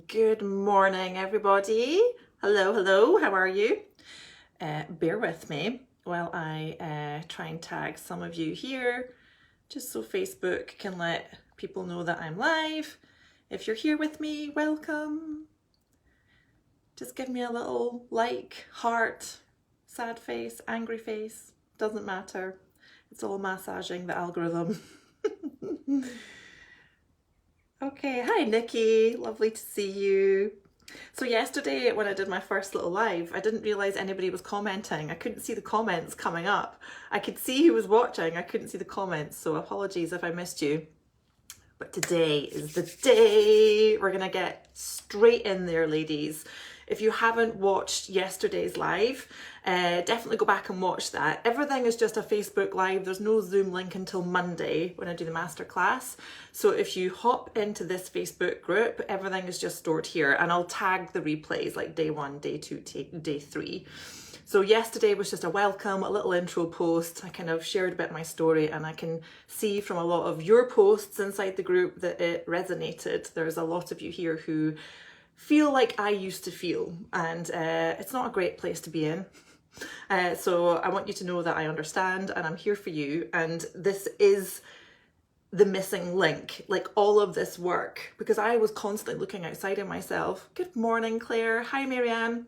Good morning, everybody. Hello, hello, how are you? Bear with me while I try and tag some of you here, just so Facebook can let people know that I'm live. If you're here with me, welcome. Just give me a little like, heart, sad face, angry face, doesn't matter. It's all massaging the algorithm. Okay, hi Nikki, lovely to see you. So yesterday when I did my first little live, I didn't realise anybody was commenting. I couldn't see the comments coming up. I could see who was watching, I couldn't see the comments, so apologies if I missed you. But today is the day. We're gonna get straight in there, ladies. If you haven't watched yesterday's live, definitely go back and watch that. Everything is just a Facebook live. There's no Zoom link until Monday when I do the masterclass. So if you hop into this Facebook group, everything is just stored here, and I'll tag the replays like day 1, day 2, day 3. So yesterday was just a welcome, a little intro post. I kind of shared a bit of my story, and I can see from a lot of your posts inside the group that it resonated. There's a lot of you here who feel like I used to feel, and it's not a great place to be in. So I want you to know that I understand and I'm here for you, and this is the missing link, like all of this work, because I was constantly looking outside of myself. Good morning, Claire. Hi, Marianne.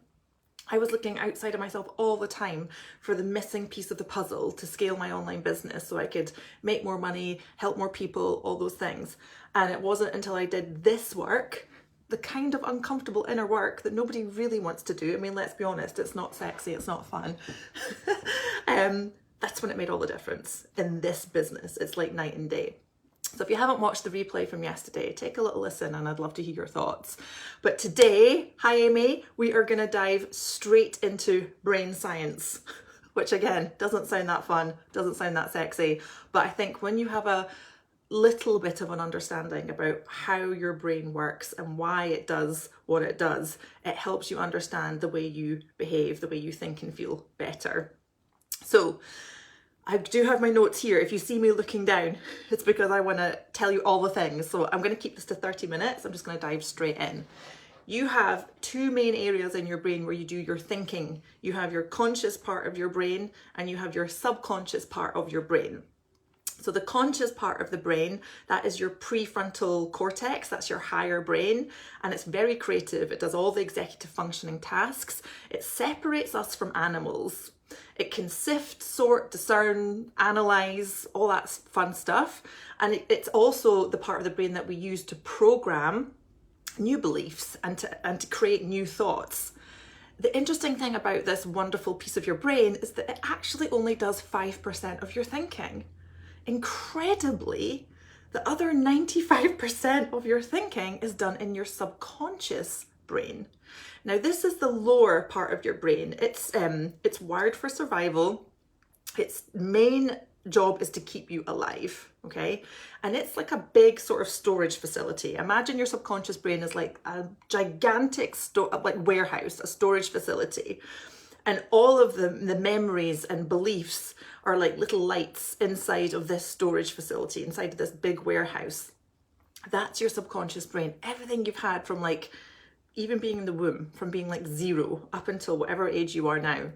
I was looking outside of myself all the time for the missing piece of the puzzle to scale my online business so I could make more money, help more people, all those things. And it wasn't until I did this work, the kind of uncomfortable inner work that nobody really wants to do. I mean, let's be honest, it's not sexy, it's not fun. That's when it made all the difference in this business. It's like night and day. So if you haven't watched the replay from yesterday, take a little listen and I'd love to hear your thoughts. But today, hi Amy, we are going to dive straight into brain science, which again, doesn't sound that fun, doesn't sound that sexy. But I think when you have a little bit of an understanding about how your brain works and why it does what it does, it helps you understand the way you behave, the way you think and feel better. So I do have my notes here. If you see me looking down, it's because I want to tell you all the things. So I'm going to keep this to 30 minutes. I'm just going to dive straight in. You have two main areas in your brain where you do your thinking. You have your conscious part of your brain and you have your subconscious part of your brain. So the conscious part of the brain, that is your prefrontal cortex, that's your higher brain, and it's very creative. It does all the executive functioning tasks. It separates us from animals. It can sift, sort, discern, analyze, all that fun stuff. And it's also the part of the brain that we use to program new beliefs and to create new thoughts. The interesting thing about this wonderful piece of your brain is that it actually only does 5% of your thinking. Incredibly, the other 95% of your thinking is done in your subconscious brain. Now, this is the lower part of your brain. It's wired for survival. Its main job is to keep you alive, okay? And it's like a big sort of storage facility. Imagine your subconscious brain is like a gigantic warehouse, a storage facility. And all of the memories and beliefs are like little lights inside of this storage facility, inside of this big warehouse. That's your subconscious brain. Everything you've had from like even being in the womb, from being like 0 up until whatever age you are now.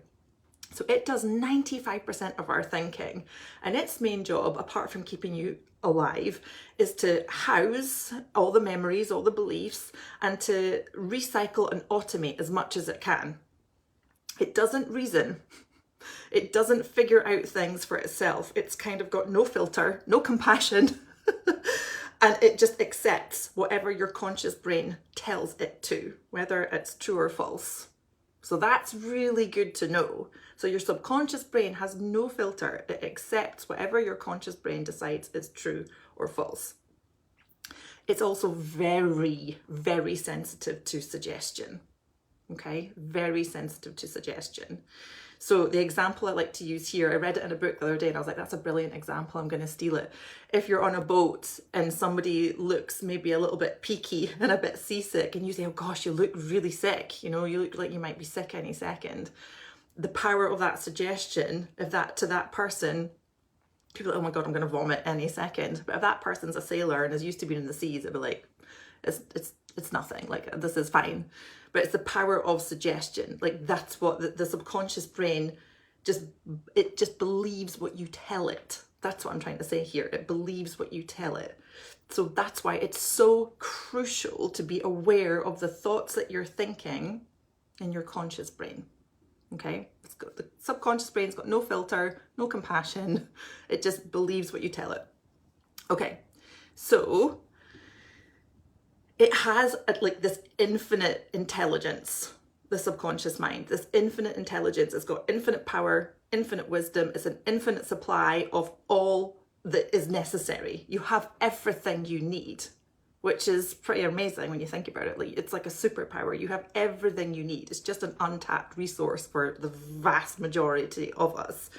So it does 95% of our thinking. And its main job, apart from keeping you alive, is to house all the memories, all the beliefs, and to recycle and automate as much as it can. It doesn't reason. It doesn't figure out things for itself. It's kind of got no filter, no compassion, and it just accepts whatever your conscious brain tells it to, whether it's true or false. So that's really good to know. So your subconscious brain has no filter. It accepts whatever your conscious brain decides is true or false. It's also very, very sensitive to suggestion. Okay, very sensitive to suggestion. So the example I like to use here, I read it in a book the other day and I was like, that's a brilliant example, I'm going to steal it. If you're on a boat and somebody looks maybe a little bit peaky and a bit seasick and you say, oh gosh, you look really sick, you know, you look like you might be sick any second. The power of that suggestion, if that to that person, people are like, oh my God, I'm going to vomit any second. But if that person's a sailor and is used to being in the seas, it'd be like, it's it's nothing, like this is fine. But it's the power of suggestion. Like that's what the subconscious brain it just believes what you tell it. That's what I'm trying to say here. It believes what you tell it. So that's why it's so crucial to be aware of the thoughts that you're thinking in your conscious brain. Okay, the subconscious brain's got no filter, no compassion. It just believes what you tell it. Okay, so it has like this infinite intelligence, the subconscious mind, this infinite intelligence. It's got infinite power, infinite wisdom. It's an infinite supply of all that is necessary. You have everything you need, which is pretty amazing when you think about it. Like, it's like a superpower. You have everything you need. It's just an untapped resource for the vast majority of us.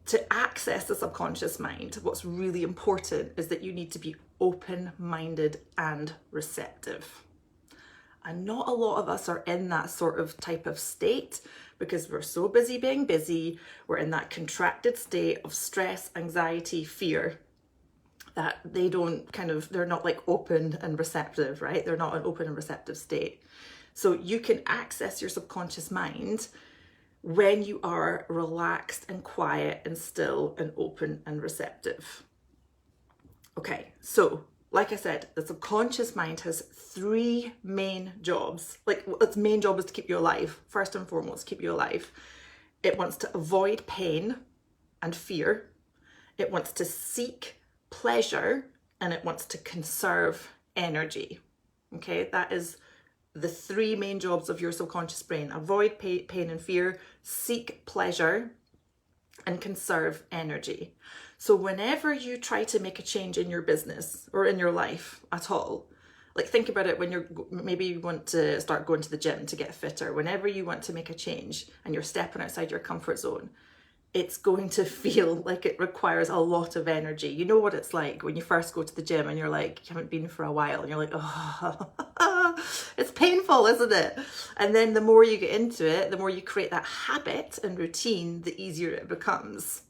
To access the subconscious mind, what's really important is that you need to be open-minded and receptive. And not a lot of us are in that sort of type of state because we're so busy being busy. We're in that contracted state of stress, anxiety, fear, that they're not like open and receptive, right? They're not an open and receptive state. So you can access your subconscious mind when you are relaxed and quiet and still and open and receptive. Okay, so like I said, the subconscious mind has 3 main jobs. Like, its main job is to keep you alive. First and foremost, keep you alive. It wants to avoid pain and fear. It wants to seek pleasure, and it wants to conserve energy. Okay, that is the 3 main jobs of your subconscious brain: avoid pain and fear, seek pleasure, and conserve energy. So whenever you try to make a change in your business or in your life at all, like think about it when maybe you want to start going to the gym to get fitter. Whenever you want to make a change and you're stepping outside your comfort zone, it's going to feel like it requires a lot of energy. You know what it's like when you first go to the gym and you're like, you haven't been for a while, and you're like, oh, it's painful, isn't it? And then the more you get into it, the more you create that habit and routine, the easier it becomes.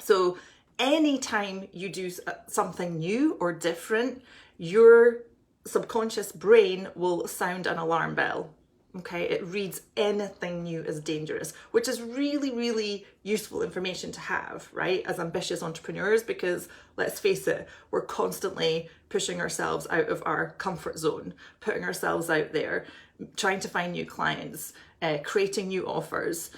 So anytime you do something new or different, your subconscious brain will sound an alarm bell. Okay, it reads anything new as dangerous, which is really, really useful information to have, right, as ambitious entrepreneurs, because let's face it, we're constantly pushing ourselves out of our comfort zone, putting ourselves out there, trying to find new clients, creating new offers,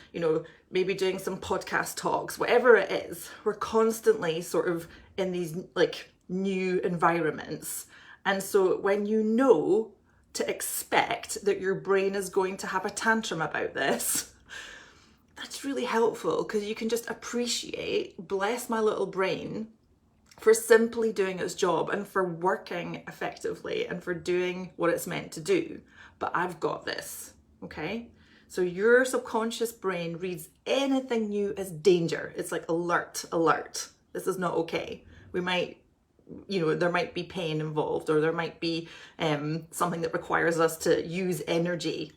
maybe doing some podcast talks, whatever it is. We're constantly sort of in these like new environments. And so when you know to expect that your brain is going to have a tantrum about this, that's really helpful, because you can just appreciate, bless my little brain for simply doing its job and for working effectively and for doing what it's meant to do. But I've got this, okay? So your subconscious brain reads anything new as danger. It's like alert, alert. This is not okay. We might, there might be pain involved, or there might be something that requires us to use energy.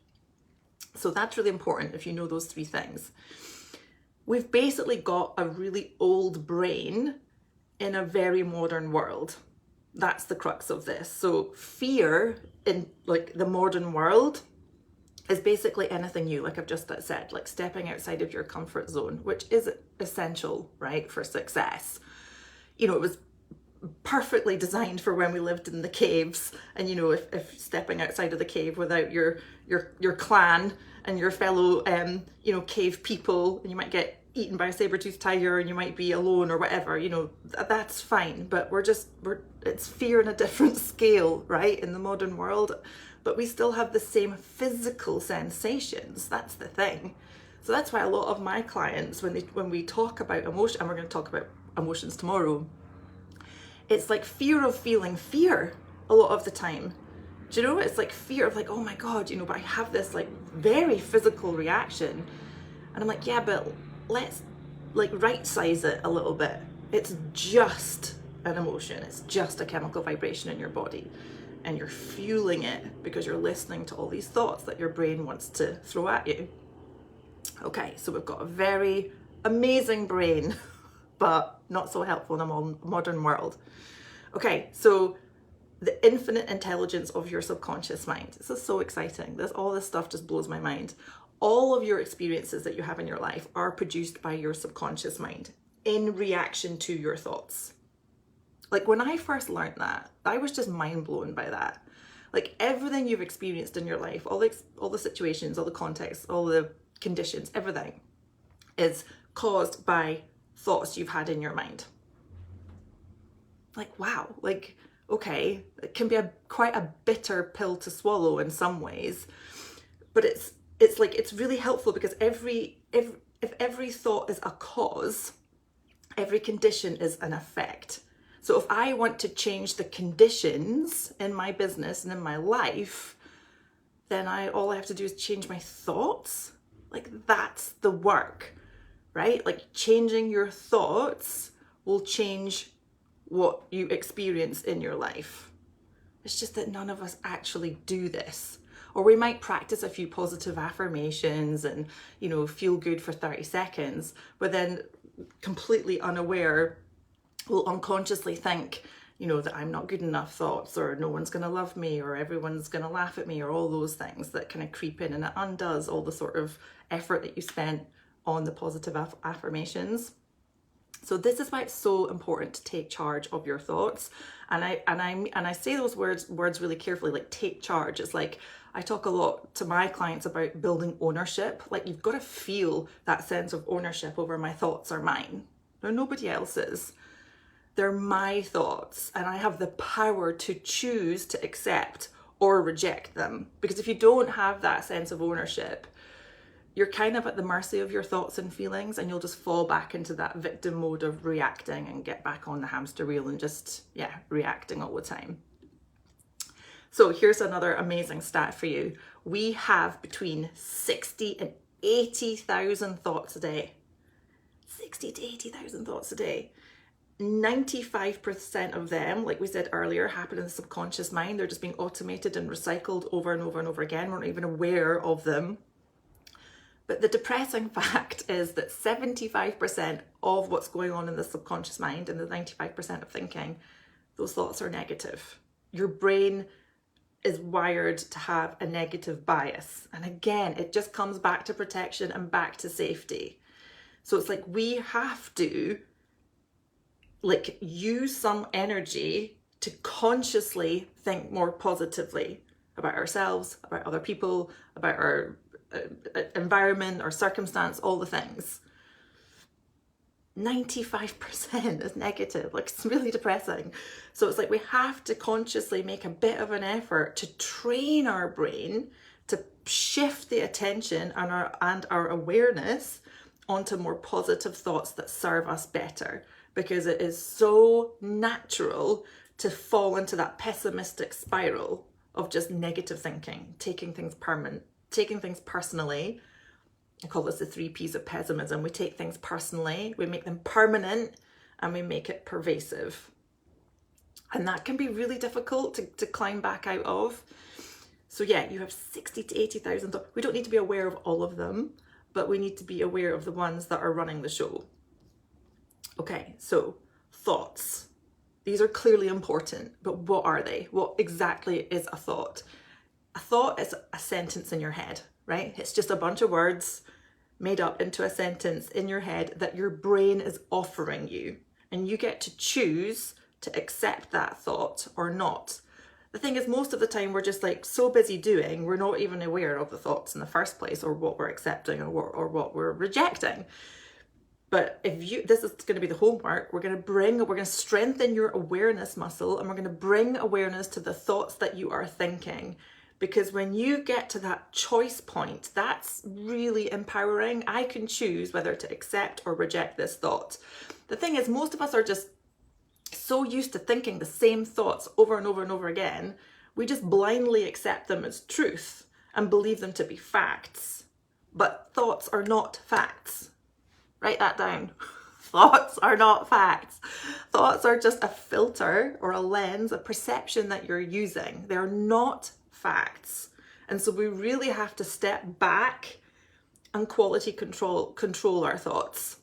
So that's really important if you know those 3 things. We've basically got a really old brain in a very modern world. That's the crux of this. So fear in like the modern world is basically anything new, like I've just said, like stepping outside of your comfort zone, which is essential, right, for success. It was perfectly designed for when we lived in the caves, and if stepping outside of the cave without your clan and your fellow cave people, and you might get eaten by a saber-toothed tiger and you might be alone or whatever, that's fine. But it's fear on a different scale, right, in the modern world. But we still have the same physical sensations. That's the thing. So that's why a lot of my clients, when we talk about emotion, and we're going to talk about emotions tomorrow, it's like fear of feeling fear a lot of the time. Do you know? It's like fear of like, oh my God, but I have this like very physical reaction. And I'm like, yeah, but let's like right size it a little bit. It's just an emotion. It's just a chemical vibration in your body. And you're fueling it because you're listening to all these thoughts that your brain wants to throw at you. Okay, so we've got a very amazing brain, but not so helpful in a modern world. Okay, so the infinite intelligence of your subconscious mind. This is so exciting. All this stuff just blows my mind. All of your experiences that you have in your life are produced by your subconscious mind in reaction to your thoughts. Like when I first learned that, I was just mind blown by that. Like everything you've experienced in your life, all the situations, all the contexts, all the conditions, everything is caused by thoughts you've had in your mind. Like, wow, like, okay, it can be quite a bitter pill to swallow in some ways, but it's like, it's really helpful because if every thought is a cause, every condition is an effect. So if I want to change the conditions in my business and in my life, then all I have to do is change my thoughts. Like that's the work, right? Like changing your thoughts will change what you experience in your life. It's just that none of us actually do this. Or we might practice a few positive affirmations and, feel good for 30 seconds, but then completely unaware will unconsciously think, that I'm not good enough thoughts, or no one's going to love me, or everyone's going to laugh at me, or all those things that kind of creep in, and it undoes all the sort of effort that you spent on the positive affirmations. So this is why it's so important to take charge of your thoughts. And I say those words really carefully, like take charge. It's like I talk a lot to my clients about building ownership. Like you've got to feel that sense of ownership over my thoughts are mine. They're nobody else's. They're my thoughts, and I have the power to choose to accept or reject them. Because if you don't have that sense of ownership, you're kind of at the mercy of your thoughts and feelings, and you'll just fall back into that victim mode of reacting and get back on the hamster wheel and just, reacting all the time. So here's another amazing stat for you. We have between 60 and 80,000 thoughts a day. 60 to 80,000 thoughts a day. 95% of them, like we said earlier, happen in the subconscious mind. They're just being automated and recycled over and over and over again. We're not even aware of them. But the depressing fact is that 75% of what's going on in the subconscious mind and the 95% of thinking, those thoughts are negative. Your brain is wired to have a negative bias. And again, it just comes back to protection and back to safety. So it's like we have to use some energy to consciously think more positively about ourselves, about other people, about our environment or circumstance, all the things. 95% is negative. Like it's really depressing. So it's like we have to consciously make a bit of an effort to train our brain to shift the attention and our awareness onto more positive thoughts that serve us better, because it is so natural to fall into that pessimistic spiral of just negative thinking, taking things personally. I call this the 3 P's of pessimism. We take things personally, we make them permanent, and we make it pervasive. And that can be really difficult to climb back out of. So you have 60 to 80,000. We don't need to be aware of all of them, but we need to be aware of the ones that are running the show. Okay, so thoughts. These are clearly important, but what are they? What exactly is a thought? A thought is a sentence in your head, right? It's just a bunch of words made up into a sentence in your head that your brain is offering you. And you get to choose to accept that thought or not. The thing is, most of the time we're just so busy doing, we're not even aware of the thoughts in the first place, or what we're accepting or what we're rejecting. But this is going to be the homework. We're going to strengthen your awareness muscle, and we're going to bring awareness to the thoughts that you are thinking. Because when you get to that choice point, that's really empowering. I can choose whether to accept or reject this thought. The thing is, most of us are just so used to thinking the same thoughts over and over and over again. We just blindly accept them as truth and believe them to be facts. But thoughts are not facts. Write that down. Thoughts are not facts. Thoughts are just a filter or a lens, a perception that you're using. They're not facts. And so we really have to step back and quality control our thoughts.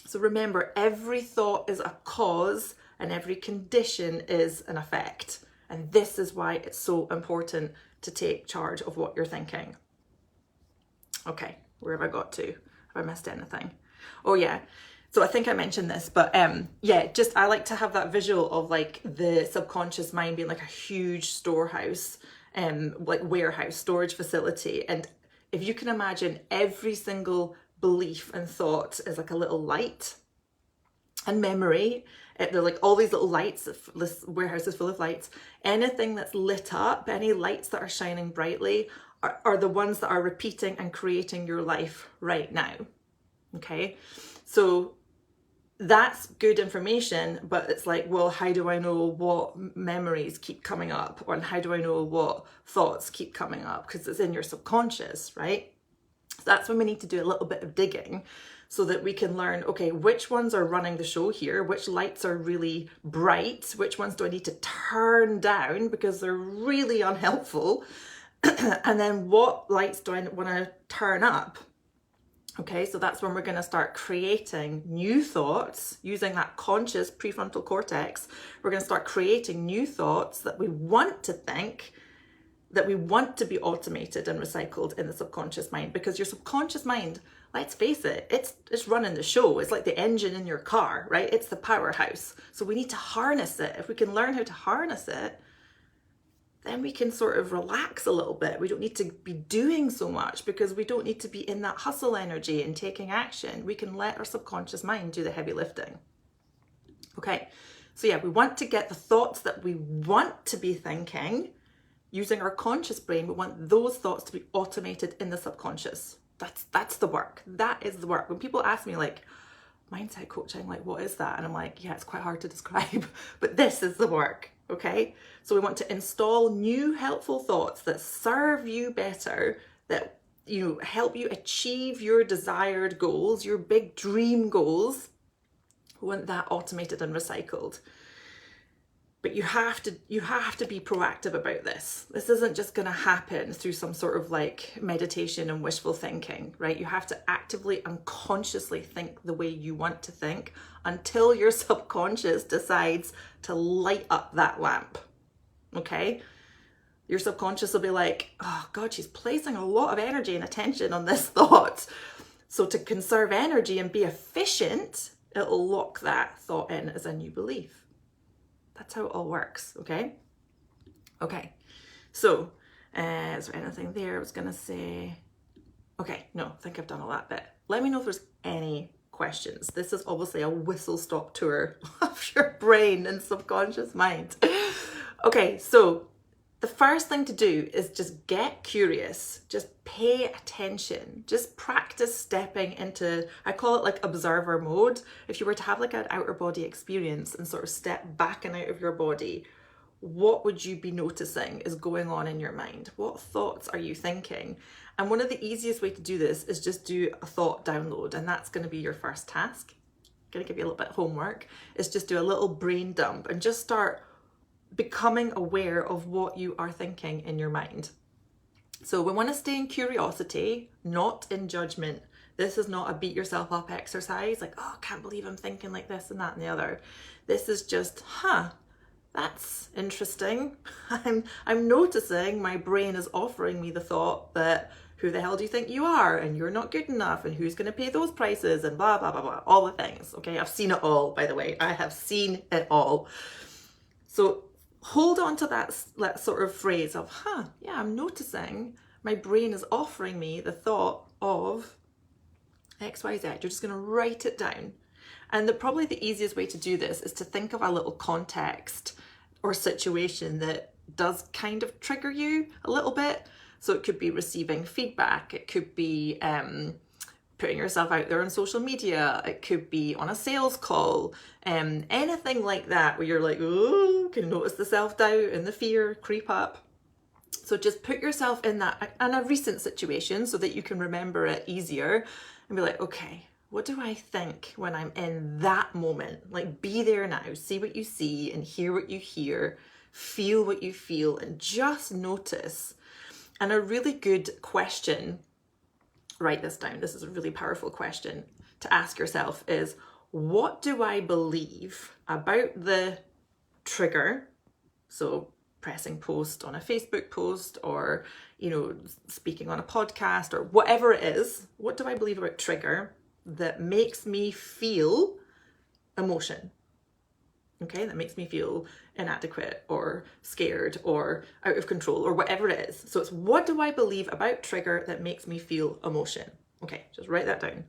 So remember, every thought is a cause and every condition is an effect. And this is why it's so important to take charge of what you're thinking. Okay, where have I got to? Have I missed anything? Oh yeah, so I think I mentioned this, but yeah, just I like to have that visual of like the subconscious mind being like a huge storehouse, like warehouse, storage facility. And if you can imagine every single belief and thought is like a little light and memory, they're like all these little lights, this warehouse is full of lights. Anything that's lit up, any lights that are shining brightly are the ones that are repeating and creating your life right now. Okay, so that's good information, but it's like, well, how do I know what memories keep coming up? Or how do I know what thoughts keep coming up? Because it's in your subconscious, right? So that's when we need to do a little bit of digging so that we can learn, okay, which ones are running the show here? Which lights are really bright? Which ones do I need to turn down because they're really unhelpful? And then what lights do I want to turn up? Okay, so that's when we're going to start creating new thoughts using that conscious prefrontal cortex. We're going to start creating new thoughts that we want to think, that we want to be automated and recycled in the subconscious mind, because your subconscious mind, let's face it, it's running the show. It's like the engine in your car, right? It's the powerhouse. So we need to harness it. If we can learn how to harness it, then we can sort of relax a little bit. We don't need to be doing so much because we don't need to be in that hustle energy and taking action. We can let our subconscious mind do the heavy lifting. Okay, so yeah, we want to get the thoughts that we want to be thinking using our conscious brain. We want those thoughts to be automated in the subconscious. That's the work. That is the work. When people ask me like, mindset coaching, like what is that? And I'm like, yeah, it's quite hard to describe, but this is the work. Okay, so we want to install new helpful thoughts that serve you better, that help you achieve your desired goals, your big dream goals. We want that automated and recycled. But you have to be proactive about this. This isn't just going to happen through some sort of like meditation and wishful thinking, right? You have to actively and consciously think the way you want to think until your subconscious decides to light up that lamp. Okay? Your subconscious will be like, oh God, she's placing a lot of energy and attention on this thought. So to conserve energy and be efficient, it'll lock that thought in as a new belief. That's how it all works, okay? Okay, so is there anything there I was gonna say? Okay, no, I think I've done all that bit. Let me know if there's any questions. This is obviously a whistle-stop tour of your brain and subconscious mind. Okay, so the first thing to do is just get curious, just pay attention, just practice stepping into, I call it like observer mode. If you were to have like an outer body experience and sort of step back and out of your body, what would you be noticing is going on in your mind? What thoughts are you thinking? And one of the easiest way to do this is just do a thought download, and that's going to be your first task. I'm going to give you a little bit of homework. Is just do a little brain dump and just start becoming aware of what you are thinking in your mind. So we want to stay in curiosity, not in judgment. This is not a beat yourself up exercise, like, oh, I can't believe I'm thinking like this and that and the other. This is just, that's interesting. I'm noticing my brain is offering me the thought that, who the hell do you think you are? And you're not good enough, and who's going to pay those prices, and blah, blah, blah, blah, all the things. Okay, I've seen it all, by the way. I have seen it all. So hold on to that sort of phrase of, yeah, I'm noticing my brain is offering me the thought of XYZ. You're just going to write it down. And probably the easiest way to do this is to think of a little context or situation that does kind of trigger you a little bit. So it could be receiving feedback. It could be putting yourself out there on social media. It could be on a sales call. Anything like that where you're like, oh, can notice the self-doubt and the fear creep up. So just put yourself in a recent situation so that you can remember it easier and be like, okay, what do I think when I'm in that moment? Like, be there now, see what you see and hear what you hear, feel what you feel, and just notice. And a really good question, write this down, this is a really powerful question to ask yourself is, what do I believe about the trigger? So pressing post on a Facebook post, or, you know, speaking on a podcast, or whatever it is. What do I believe about trigger that makes me feel emotion? Okay, that makes me feel inadequate or scared or out of control or whatever it is. So it's, what do I believe about trigger that makes me feel emotion? Okay, just write that down.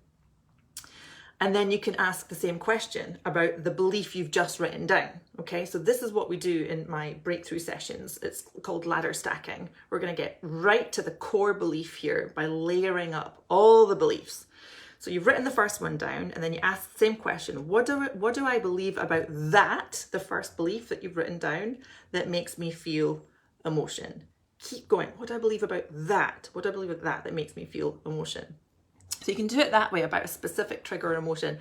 And then you can ask the same question about the belief you've just written down. Okay, so this is what we do in my breakthrough sessions. It's called ladder stacking. We're going to get right to the core belief here by layering up all the beliefs. So you've written the first one down, and then you ask the same question. What do I believe about that, the first belief that you've written down, that makes me feel emotion? Keep going. What do I believe about that? What do I believe about that that makes me feel emotion? So you can do it that way about a specific trigger or emotion.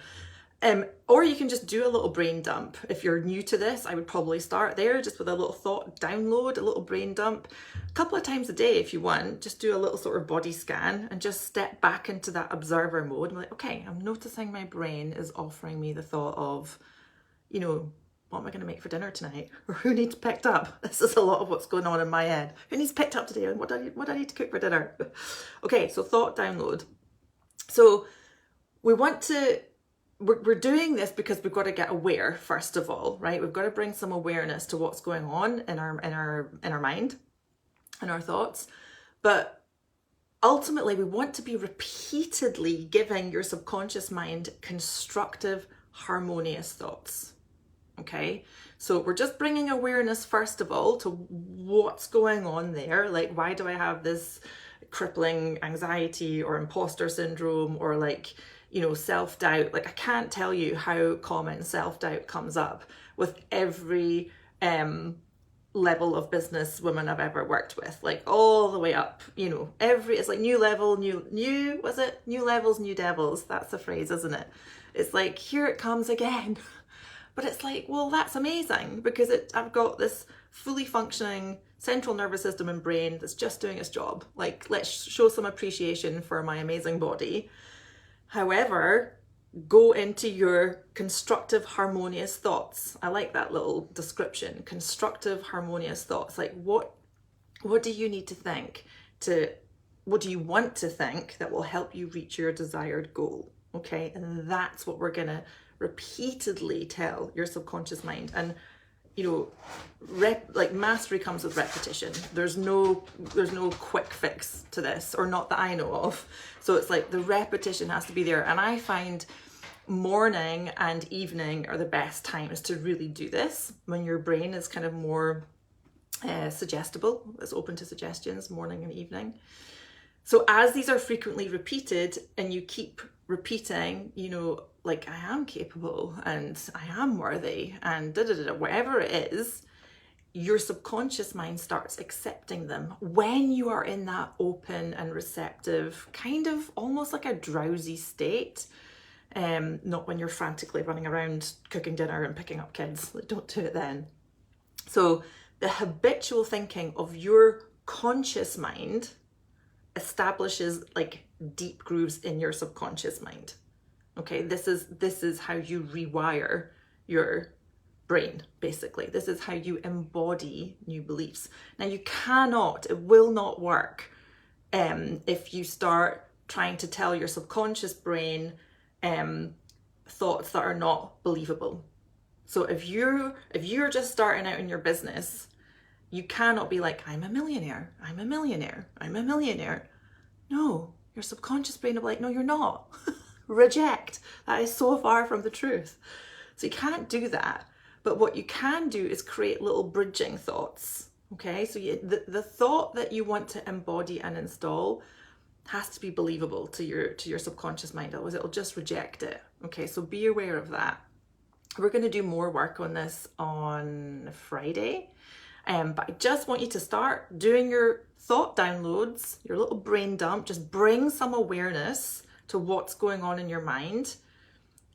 Or you can just do a little brain dump. If you're new to this, I would probably start there just with a little thought download, a little brain dump. A couple of times a day if you want, just do a little sort of body scan and just step back into that observer mode and be like, okay, I'm noticing my brain is offering me the thought of, you know, what am I going to make for dinner tonight? Or who needs picked up? This is a lot of what's going on in my head. Who needs picked up today? And what do I need to cook for dinner? Okay, so thought download. So we want to, we're doing this because we've got to get aware, first of all, right? We've got to bring some awareness to what's going on in our mind and our thoughts. But ultimately, we want to be repeatedly giving your subconscious mind constructive, harmonious thoughts. Okay, so we're just bringing awareness, first of all, to what's going on there. Like, why do I have this crippling anxiety or imposter syndrome, or like, you know, self-doubt? Like, I can't tell you how common self-doubt comes up with every level of business woman I've ever worked with, like all the way up, you know, it's like new level, new levels, new devils. That's the phrase, isn't it? It's like, here it comes again. But it's like, well, that's amazing, because I've got this fully functioning central nervous system and brain that's just doing its job. Like, let's show some appreciation for my amazing body. However, go into your constructive, harmonious thoughts. I like that little description, constructive, harmonious thoughts. Like, what do you need to think what do you want to think that will help you reach your desired goal? Okay, and that's what we're gonna repeatedly tell your subconscious mind. And you know, like, mastery comes with repetition. There's no quick fix to this, or not that I know of. So it's like the repetition has to be there. And I find morning and evening are the best times to really do this, when your brain is kind of more suggestible, it's open to suggestions, morning and evening. So as these are frequently repeated, and you keep repeating, you know, like, I am capable and I am worthy and whatever it is, your subconscious mind starts accepting them when you are in that open and receptive, kind of almost like a drowsy state. Not when you're frantically running around cooking dinner and picking up kids. Don't do it then. So the habitual thinking of your conscious mind establishes like deep grooves in your subconscious mind. Okay, this is how you rewire your brain, basically. This is how you embody new beliefs. Now, it will not work if you start trying to tell your subconscious brain thoughts that are not believable. So if you're just starting out in your business, you cannot be like, I'm a millionaire, I'm a millionaire, I'm a millionaire. No, your subconscious brain will be like, no, you're not. Reject. That is so far from the truth. So you can't do that. But what you can do is create little bridging thoughts. Okay, so the thought that you want to embody and install has to be believable to your subconscious mind, otherwise it'll just reject it. Okay, so be aware of that. We're going to do more work on this on Friday. But I just want you to start doing your thought downloads, your little brain dump. Just bring some awareness to what's going on in your mind.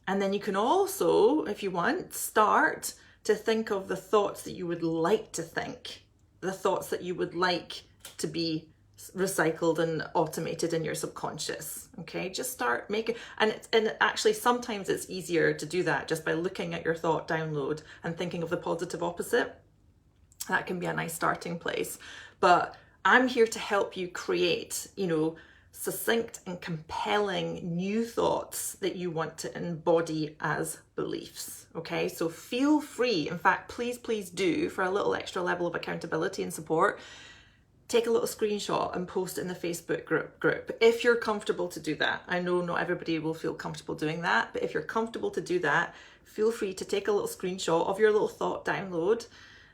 And then you can also, if you want, start to think of the thoughts that you would like to think, the thoughts that you would like to be recycled and automated in your subconscious. Okay, just start making, and actually sometimes it's easier to do that just by looking at your thought download and thinking of the positive opposite. That can be a nice starting place. But I'm here to help you create, succinct and compelling new thoughts that you want to embody as beliefs. Okay, so feel free. In fact, please do, for a little extra level of accountability and support, take a little screenshot and post it in the Facebook group if you're comfortable to do that. I know not everybody will feel comfortable doing that, but if you're comfortable to do that, feel free to take a little screenshot of your little thought download.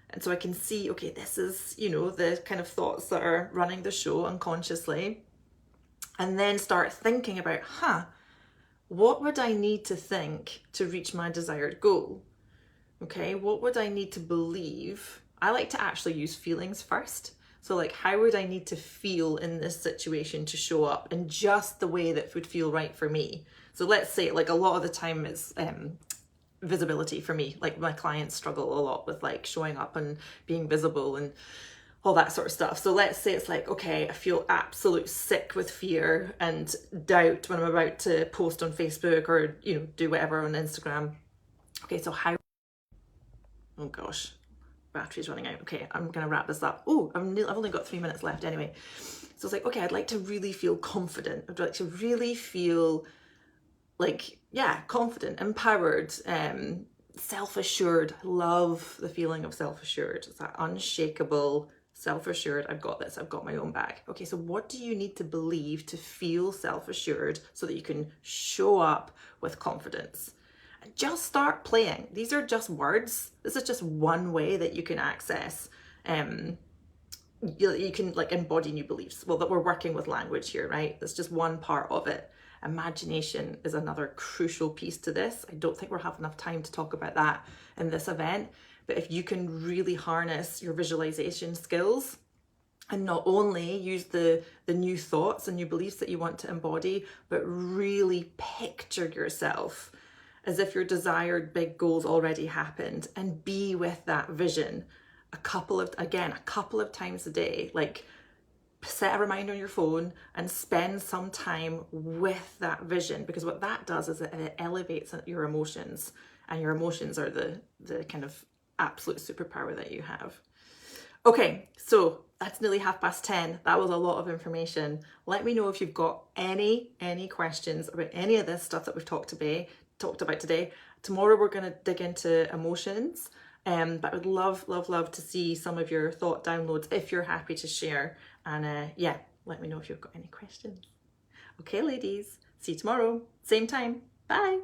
And so I can see, okay, this is, the kind of thoughts that are running the show unconsciously. And then start thinking about, what would I need to think to reach my desired goal? Okay, what would I need to believe? I like to actually use feelings first. So like, how would I need to feel in this situation to show up in just the way that would feel right for me? So let's say, like, a lot of the time it's visibility for me. Like, my clients struggle a lot with like showing up and being visible and all that sort of stuff. So let's say it's like, okay, I feel absolute sick with fear and doubt when I'm about to post on Facebook or, do whatever on Instagram. Okay, so how, oh gosh, battery's running out. Okay, I'm gonna wrap this up. Oh, I've only got 3 minutes left anyway. So it's like, okay, I'd like to really feel confident. I'd like to really feel like, confident, empowered, self-assured. I love the feeling of self-assured. It's that unshakable, self-assured, I've got this, I've got my own back. Okay, so what do you need to believe to feel self-assured so that you can show up with confidence? And just start playing. These are just words. This is just one way that you can access, you can like embody new beliefs. Well, that we're working with language here, right? That's just one part of it. Imagination is another crucial piece to this. I don't think we'll have enough time to talk about that in this event. But if you can really harness your visualization skills and not only use the new thoughts and new beliefs that you want to embody, but really picture yourself as if your desired big goals already happened and be with that vision a couple of times a day. Like, set a reminder on your phone and spend some time with that vision, because what that does is it elevates your emotions, and your emotions are the kind of absolute superpower that you have. Okay, so that's nearly 10:30. That was a lot of information. Let me know if you've got any questions about any of this stuff that we've talked about today. Tomorrow we're going to dig into emotions, but I would love to see some of your thought downloads if you're happy to share. And let me know if you've got any questions. Okay, ladies, see you tomorrow, same time. Bye.